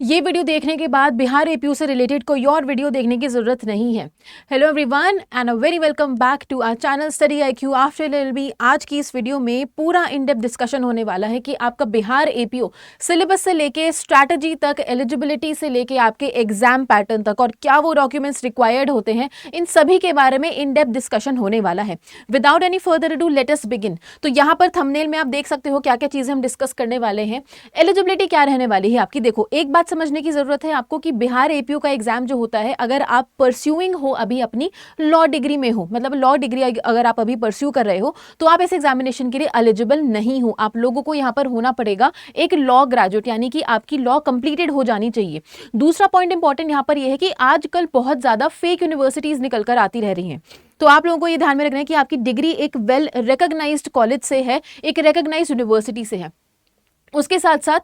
ये वीडियो देखने के बाद बिहार एपीयू से रिलेटेड कोई और वीडियो देखने की जरूरत नहीं है। Hello everyone and a very welcome back to our channel Study IQ after LLB. आज की इस वीडियो में पूरा इन डेप्थ डिस्कशन होने वाला है कि आपका बिहार एपीयू सिलेबस से लेके स्ट्रैटेजी तक, एलिजिबिलिटी से लेके आपके एग्जाम पैटर्न तक और क्या वो डॉक्यूमेंट्स रिक्वायर्ड होते हैं, इन सभी के बारे में इन डेप्थ डिस्कशन होने वाला है। Without any further ado let us begin. तो यहाँ पर थंबनेल में आप देख सकते हो क्या क्या चीजें हम डिस्कस करने वाले हैं। एलिजिबिलिटी क्या रहने वाली है आपकी, देखो एक बात समझने की जरूरत है आपको कि बिहार एपीयू का एग्जाम जो होता है, अगर आप परस्यूइंग हो अभी अपनी लॉ डिग्री में हो, मतलब लॉ डिग्री अगर आप अभी परस्यू कर रहे हो, तो आप इस एग्जामिनेशन के लिए एलिजिबल नहीं हो। आप लोगों को यहां पर होना पड़ेगा एक लॉ ग्रेजुएट, यानी कि आपकी लॉ कंप्लीटेड हो जानी चाहिए। दूसरा पॉइंट इंपॉर्टेंट यहां पर यह है कि आजकल बहुत ज्यादा फेक यूनिवर्सिटीज निकल कर आती रह रही हैं, तो आप लोगों को ये ध्यान में रखना है कि आपकी डिग्री एक वेल रिकॉग्नाइज्ड कॉलेज से है, एक रिकॉग्नाइज्ड यूनिवर्सिटी से है। उसके साथ साथ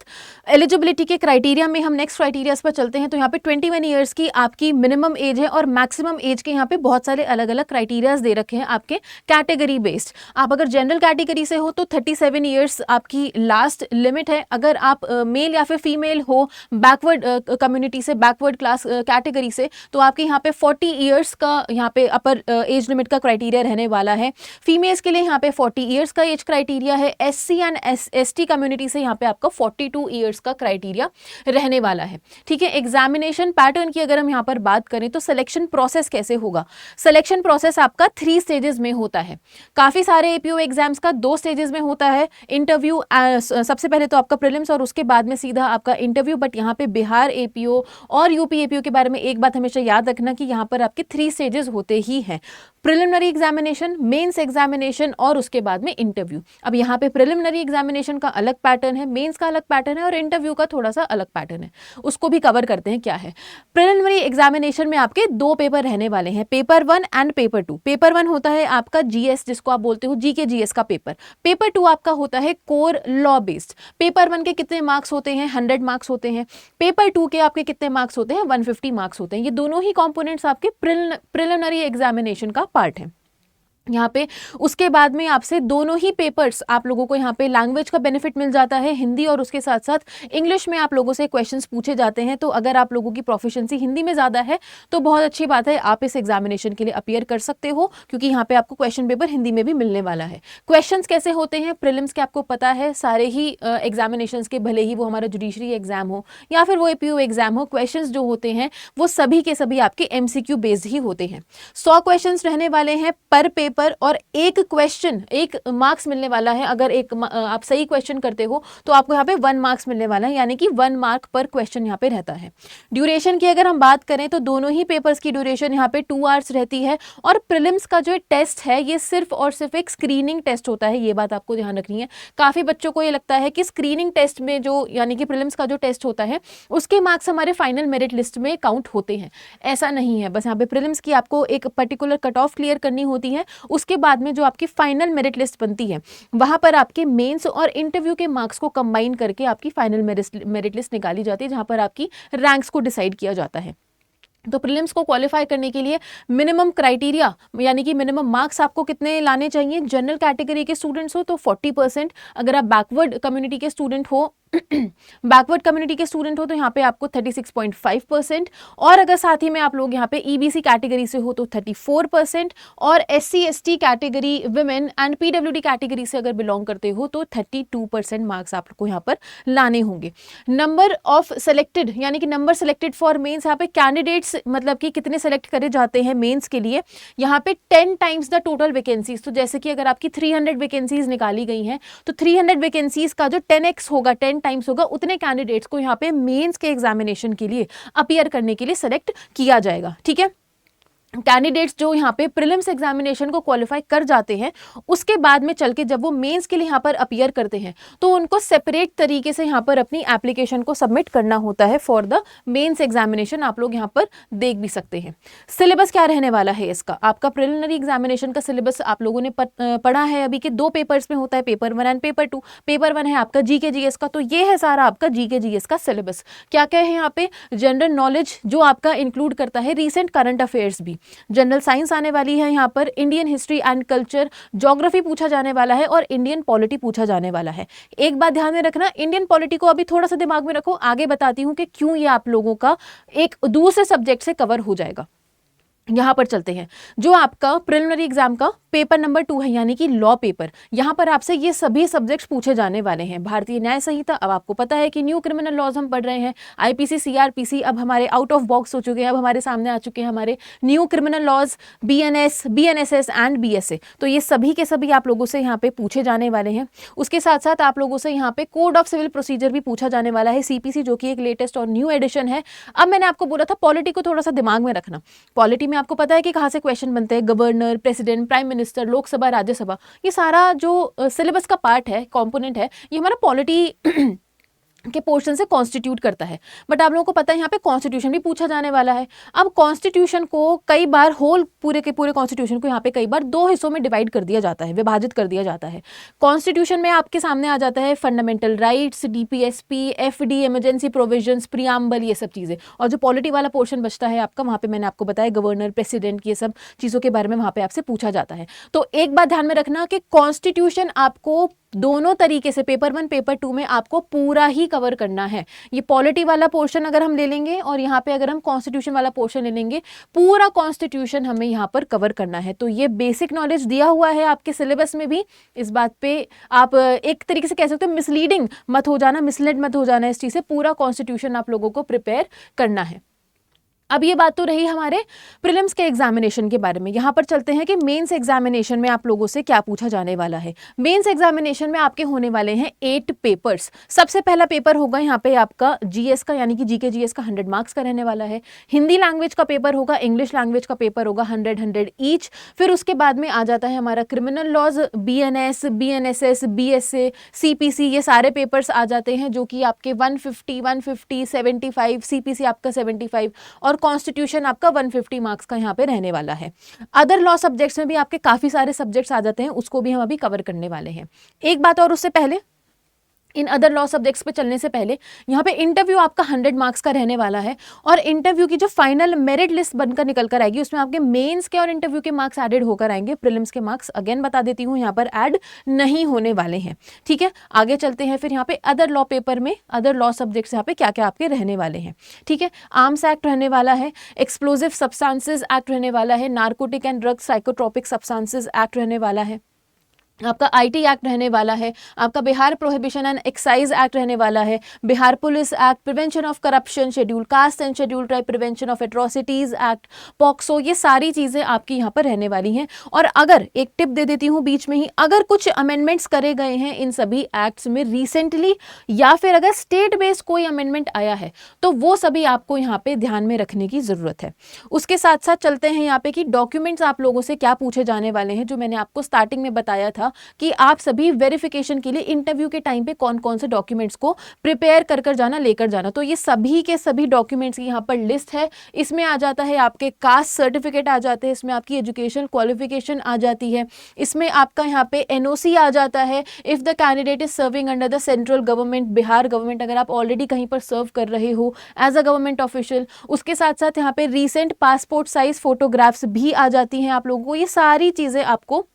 एलिजिबिलिटी के क्राइटेरिया में हम नेक्स्ट क्राइटेरियाज पर चलते हैं। तो यहाँ पे 21 ईयर्स की आपकी मिनिमम एज है और मैक्सिमम एज के यहाँ पे बहुत सारे अलग अलग क्राइटेरियाज दे रखे हैं आपके कैटेगरी बेस्ड। आप अगर जनरल कैटेगरी से हो तो 37 ईयर्स आपकी लास्ट लिमिट है। अगर आप मेल या फिर फीमेल हो, बैकवर्ड कम्युनिटी से, बैकवर्ड क्लास कैटेगरी से, तो आपके यहाँ पे 40 ईयर्स का यहाँ पे अपर एज लिमिट का क्राइटेरिया रहने वाला है। फीमेल्स के लिए यहाँ पे 40 ईयर्स का एज क्राइटेरिया है। SC एंड ST कम्युनिटी से यहाँ पे आपका 42 इयर्स का क्राइटेरिया रहने वाला है। ठीक है, एग्जामिनेशन पैटर्न की अगर हम यहाँ पर बात करें तो सिलेक्शन प्रोसेस कैसे होगा। सिलेक्शन प्रोसेस आपका 3 स्टेजेस में होता है। काफी सारे एपीयू एग्जाम्स का 2 स्टेजेस में होता है। इंटरव्यू सबसे पहले तो आपका प्रीलिम्स और उसके बाद में सीधा आपका इंटरव्यू। बट यहाँ पे बिहार एपीयू और यूपी एपीयू के बारे में एक बात हमेशा याद रखना कि यहाँ पर आपके 3 स्टेजेस होते ही हैं। प्रिलिमिनरी एग्जामिनेशन, मेंस एग्जामिनेशन और उसके बाद में इंटरव्यू। अब यहाँ पे प्रिलिमिनरी एग्जामिनेशन का अलग पैटर्न है, मेंस का अलग पैटर्न है और इंटरव्यू का थोड़ा सा अलग पैटर्न है। उसको भी कवर करते हैं क्या है। प्रिलिमिनरी एग्जामिनेशन में आपके 2 पेपर रहने वाले हैं, पेपर 1 एंड पेपर 2। पेपर 1 होता है आपका जीएस, जिसको आप बोलते हो जीके जीएस का पेपर। पेपर 2 आपका होता है कोर लॉ बेस्ड। पेपर 1 के कितने मार्क्स होते हैं? 100 मार्क्स होते हैं। पेपर 2 के आपके कितने मार्क्स होते हैं? 150 मार्क्स होते हैं। ये दोनों ही कंपोनेंट्स आपके प्रिलिमिनरी एग्जामिनेशन का पार्ट है यहाँ पे। उसके बाद में आपसे दोनों ही पेपर्स आप लोगों को यहाँ पे लैंग्वेज का बेनिफिट मिल जाता है, हिंदी और उसके साथ साथ इंग्लिश में आप लोगों से क्वेश्चंस पूछे जाते हैं। तो अगर आप लोगों की प्रोफिशिएंसी हिंदी में ज़्यादा है तो बहुत अच्छी बात है, आप इस एग्जामिनेशन के लिए अपीयर कर सकते हो, क्योंकि यहाँ पे आपको क्वेश्चन पेपर हिंदी में भी मिलने वाला है। क्वेश्चंस कैसे होते हैं प्रीलिम्स के आपको पता है, सारे ही एग्जामिनेशंस के, भले ही वो हमारा जुडिशरी एग्जाम हो या फिर वो एपीयू एग्जाम हो, क्वेश्चन जो होते हैं वो सभी के सभी आपके MCQ बेस्ड ही होते हैं। 100 क्वेश्चन रहने वाले हैं पर पेपर और एक क्वेश्चन, एक मार्क्स मिलने वाला है। अगर आप सही क्वेश्चन करते हो तो आपको यहाँ पे 1 मार्क्स मिलने वाला है, यानी कि 1 मार्क पर क्वेश्चन यहाँ पे रहता है। ड्यूरेशन की अगर हम बात करें तो दोनों ही पेपर्स की ड्यूरेशन यहाँ पे 2 आवर्स रहती है। और प्रीलिम्स का जो टेस्ट है ये सिर्फ और सिर्फ एक स्क्रीनिंग टेस्ट होता है, ये बात आपको ध्यान रखनी है। काफी बच्चों को ये लगता है कि स्क्रीनिंग टेस्ट में जो, यानी कि प्रीलिम्स का जो टेस्ट होता है उसके मार्क्स हमारे फाइनल मेरिट लिस्ट में काउंट होते हैं। ऐसा नहीं है, बस यहाँ पे प्रीलिम्स की आपको एक पर्टिकुलर कट ऑफ क्लियर करनी होती है। उसके बाद में जो आपकी फाइनल मेरिट लिस्ट बनती है वहां पर आपके मेंस और इंटरव्यू के मार्क्स को कंबाइन करके आपकी फाइनल मेरिट लिस्ट निकाली जाती है, जहां पर आपकी रैंक्स को डिसाइड किया जाता है। तो प्रीलिम्स को क्वालिफाई करने के लिए मिनिमम क्राइटेरिया, यानी कि मिनिमम मार्क्स आपको कितने लाने चाहिए। जनरल कैटेगरी के स्टूडेंट्स हो तो 40%। अगर आप बैकवर्ड कम्युनिटी के स्टूडेंट हो बैकवर्ड कम्युनिटी के स्टूडेंट हो तो यहाँ पे आपको 36.5%। और अगर साथ ही में आप लोग यहाँ पे EBC कैटेगरी से हो तो 34%। और SC ST category, women and PWD category से अगर बिलोंग करते हो तो 32% मार्क्स आपको यहाँ पर लाने होंगे। नंबर ऑफ सेलेक्टेड, यानी कि नंबर सेलेक्टेड फॉर मेंस, यहाँ पे कैंडिडेट्स मतलब कि कितने सेलेक्ट करे जाते हैं मेंस के लिए, यहाँ पे 10 टाइम्स द टोटल वैकेंसीज। तो जैसे कि अगर आपकी 300 वैकेंसीज निकाली गई हैं तो 300 वैकेंसीज का जो 10x होगा, 10 टाइम्स होगा, उतने कैंडिडेट्स को यहाँ पे मेंस के एग्जामिनेशन के लिए अपीयर करने के लिए सेलेक्ट किया जाएगा। ठीक है, कैंडिडेट्स जो यहाँ पे प्रीलिम्स एग्जामिनेशन को क्वालिफाई कर जाते हैं उसके बाद में चल के जब वो मेंस के लिए यहाँ पर अपीयर करते हैं तो उनको सेपरेट तरीके से यहाँ पर अपनी एप्लीकेशन को सबमिट करना होता है फॉर द मेंस एग्जामिनेशन। आप लोग यहाँ पर देख भी सकते हैं। सिलेबस क्या रहने वाला है इसका, आपका प्रिलिमिनरी एग्जामिनेशन का सिलेबस आप लोगों ने पढ़ा है अभी के 2 पेपर्स में होता है, पेपर 1 एंड पेपर 2। पेपर 1 है आपका जीके जीएस का, तो ये है सारा आपका जीके जीएस का सिलेबस। क्या क्या है यहाँ पे, जनरल नॉलेज जो आपका इंक्लूड करता है रिसेंट करंट अफेयर्स भी, जनरल साइंस आने वाली है, यहाँ पर Indian history and culture, geography पूछा जाने वाला है और इंडियन पॉलिटी पूछा जाने वाला है। एक बात ध्यान में रखना, इंडियन पॉलिटी को अभी थोड़ा सा दिमाग में रखो, आगे बताती हूँ कि क्यों ये आप लोगों का एक दूसरे सब्जेक्ट से कवर हो जाएगा। यहाँ पर चलते हैं, जो आपका प्रिलिमिनरी एग्जाम का पेपर नंबर 2 है, यानी कि लॉ पेपर। यहाँ पर आपसे ये सभी सब्जेक्ट्स पूछे जाने वाले हैं। भारतीय न्याय संहिता, अब आपको पता है कि न्यू क्रिमिनल लॉज हम पढ़ रहे हैं। आईपीसी, सीआरपीसी अब हमारे आउट ऑफ बॉक्स हो चुके हैं, अब हमारे सामने आ चुके हैं हमारे new criminal laws, BNS, BNSS and BSA. तो ये सभी के सभी आप लोगों से यहाँ पे पूछे जाने वाले हैं। उसके साथ साथ आप लोगों से यहाँ पे कोड ऑफ सिविल प्रोसीजर भी पूछा जाने वाला है, सीपीसी, जो कि एक लेटेस्ट और न्यू एडिशन है। अब मैंने आपको बोला था पॉलिटी को थोड़ा सा दिमाग में रखना। पॉलिटी में आपको पता है कि कहाँ से क्वेश्चन बनते हैं, governor, president, prime minister, Lok Sabha, Rajya Sabha, ये सारा जो सिलेबस का पार्ट है, कंपोनेंट है, ये हमारा पॉलिटी के पोर्शन से कॉन्स्टिट्यूट करता है। बट आप लोगों को पता है यहाँ पे कॉन्स्टिट्यूशन भी पूछा जाने वाला है। अब कॉन्स्टिट्यूशन को कई बार होल पूरे के पूरे कॉन्स्टिट्यूशन को यहाँ पे कई बार 2 हिस्सों में डिवाइड कर दिया जाता है, विभाजित कर दिया जाता है। कॉन्स्टिट्यूशन में आपके सामने आ जाता है fundamental rights, DPSP, FD, emergency provisions, preamble, ये सब चीज़ें। और जो पॉलिटी वाला पोर्शन बचता है आपका, वहाँ पे मैंने आपको बताया गवर्नर, प्रेसिडेंट, ये सब चीज़ों के बारे में वहाँ पे आपसे पूछा जाता है। तो एक बात ध्यान में रखना कि कॉन्स्टिट्यूशन आपको दोनों तरीके से पेपर 1 पेपर 2 में आपको पूरा ही कवर करना है। ये पॉलिटी वाला पोर्शन अगर हम ले लेंगे और यहाँ पे अगर हम कॉन्स्टिट्यूशन वाला पोर्शन ले लेंगे, पूरा कॉन्स्टिट्यूशन हमें यहाँ पर कवर करना है। तो ये बेसिक नॉलेज दिया हुआ है आपके सिलेबस में भी। इस बात पे आप एक तरीके से कह सकते हो मिसलीडिंग मत हो जाना, मिसलेड मत हो जाना इस चीज़ से। पूरा कॉन्स्टिट्यूशन आप लोगों को प्रिपेयर करना है। अब ये बात तो रही हमारे प्रीलिम्स के एग्जामिनेशन के बारे में। यहाँ पर चलते हैं कि मेंस एग्जामिनेशन में आप लोगों से क्या पूछा जाने वाला है। मेंस एग्जामिनेशन में आपके होने वाले हैं 8 पेपर्स। सबसे पहला पेपर होगा यहाँ पे आपका जीएस का, यानी कि जीके जीएस का 100 मार्क्स का रहने वाला है। हिंदी लैंग्वेज का पेपर होगा, इंग्लिश लैंग्वेज का पेपर होगा 100 ईच। फिर उसके बाद में आ जाता है हमारा criminal laws, BNS, BNSS, BSA, CPC, ये सारे पेपर्स आ जाते हैं जो कि आपके 150, 75, सीपीसी आपका 75 और कॉन्स्टिट्यूशन आपका 150 मार्क्स का यहाँ पे रहने वाला है। अदर लॉ सब्जेक्ट्स में भी आपके काफ़ी सारे सब्जेक्ट्स आ जाते हैं, उसको भी हम अभी कवर करने वाले हैं। एक बात और उससे पहले, इन अदर लॉ सब्जेक्ट्स पे चलने से पहले, यहाँ पे इंटरव्यू आपका 100 मार्क्स का रहने वाला है। और इंटरव्यू की जो फाइनल मेरिट लिस्ट बनकर निकल कर आएगी, उसमें आपके मेंस के और इंटरव्यू के मार्क्स एडेड होकर आएंगे। प्रीलिम्स के मार्क्स अगेन बता देती हूँ यहाँ पर ऐड नहीं होने वाले हैं। ठीक है, आगे चलते हैं फिर यहाँ पे अदर लॉ पेपर में, अदर लॉ सब्जेक्ट्स यहाँ पे क्या क्या आपके रहने वाले हैं। ठीक है, आर्म्स एक्ट रहने वाला है, एक्सप्लोजिव सब्सटेंसेज एक्ट रहने वाला है, narcotic and drugs psychotropic substances act रहने वाला है, आपका आईटी एक्ट रहने वाला है, आपका Bihar prohibition and excise act रहने वाला है, Bihar police act, prevention of corruption, schedule caste and schedule tribe, prevention of atrocities act, POCSO, ये सारी चीज़ें आपकी यहाँ पर रहने वाली हैं। और अगर एक टिप दे देती हूँ बीच में ही, अगर कुछ अमेंडमेंट्स करे गए हैं इन सभी एक्ट्स में रिसेंटली, या फिर अगर स्टेट बेस्ड कोई अमेंडमेंट आया है, तो वो सभी आपको यहाँ पे ध्यान में रखने की ज़रूरत है। उसके साथ साथ चलते हैं यहाँ पे कि डॉक्यूमेंट्स आप लोगों से क्या पूछे जाने वाले हैं, जो मैंने आपको स्टार्टिंग में बताया था कि आप सभी वेरिफिकेशन के लिए इंटरव्यू के टाइम पे कौन कौन से डॉक्यूमेंट्स को प्रिपेयर कर जाना, लेकर जाना। तो ये सभी के सभी डॉक्यूमेंट्स की यहाँ पर लिस्ट है। इसमें आ जाता है आपके कास्ट सर्टिफिकेट आ जाते हैं, इसमें आपकी एजुकेशन क्वालिफिकेशन आ जाती है, इसमें आपका यहाँ पे एनओसी आ जाता है if the candidate is serving under the central government, Bihar government, अगर आप ऑलरेडी कहीं पर सर्व कर रहे हो एज अ गवर्नमेंट ऑफिशियल। उसके साथ साथ यहाँ पे रीसेंट पासपोर्ट साइज फोटोग्राफ्स भी आ जाती हैं आप लोगों को। ये सारी चीज़ें आपको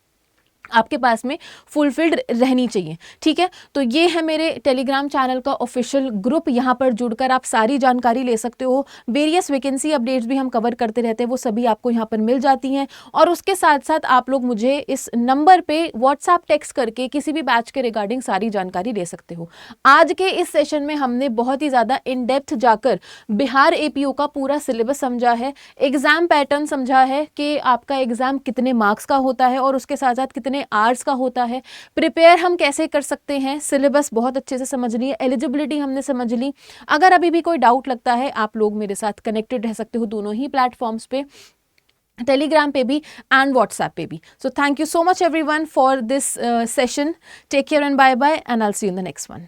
आपके पास में फुलफिल्ड रहनी चाहिए। ठीक है, तो ये है मेरे टेलीग्राम चैनल का ऑफिशियल ग्रुप। यहाँ पर जुड़कर आप सारी जानकारी ले सकते हो। वेरियस वैकेंसी अपडेट्स भी हम कवर करते रहते हैं, वो सभी आपको यहाँ पर मिल जाती हैं। और उसके साथ साथ आप लोग मुझे इस नंबर पे व्हाट्सएप टेक्स्ट करके किसी भी बैच के रिगार्डिंग सारी जानकारी ले सकते हो। आज के इस सेशन में हमने बहुत ही ज़्यादा इन डेप्थ जाकर बिहार एपीओ का पूरा सिलेबस समझा है, एग्जाम पैटर्न समझा है कि आपका एग्जाम कितने मार्क्स का होता है और उसके साथ साथ कितने आवर्स का होता है, प्रिपेयर हम कैसे कर सकते हैं, सिलेबस बहुत अच्छे से समझ ली, एलिजिबिलिटी हमने समझ ली। अगर अभी भी कोई डाउट लगता है, आप लोग मेरे साथ कनेक्टेड रह सकते हो दोनों ही प्लेटफॉर्म्स पे, टेलीग्राम पे भी एंड व्हाट्सएप पे भी। So thank you so much everyone for this session. Take care and bye bye and I will see you in the next one.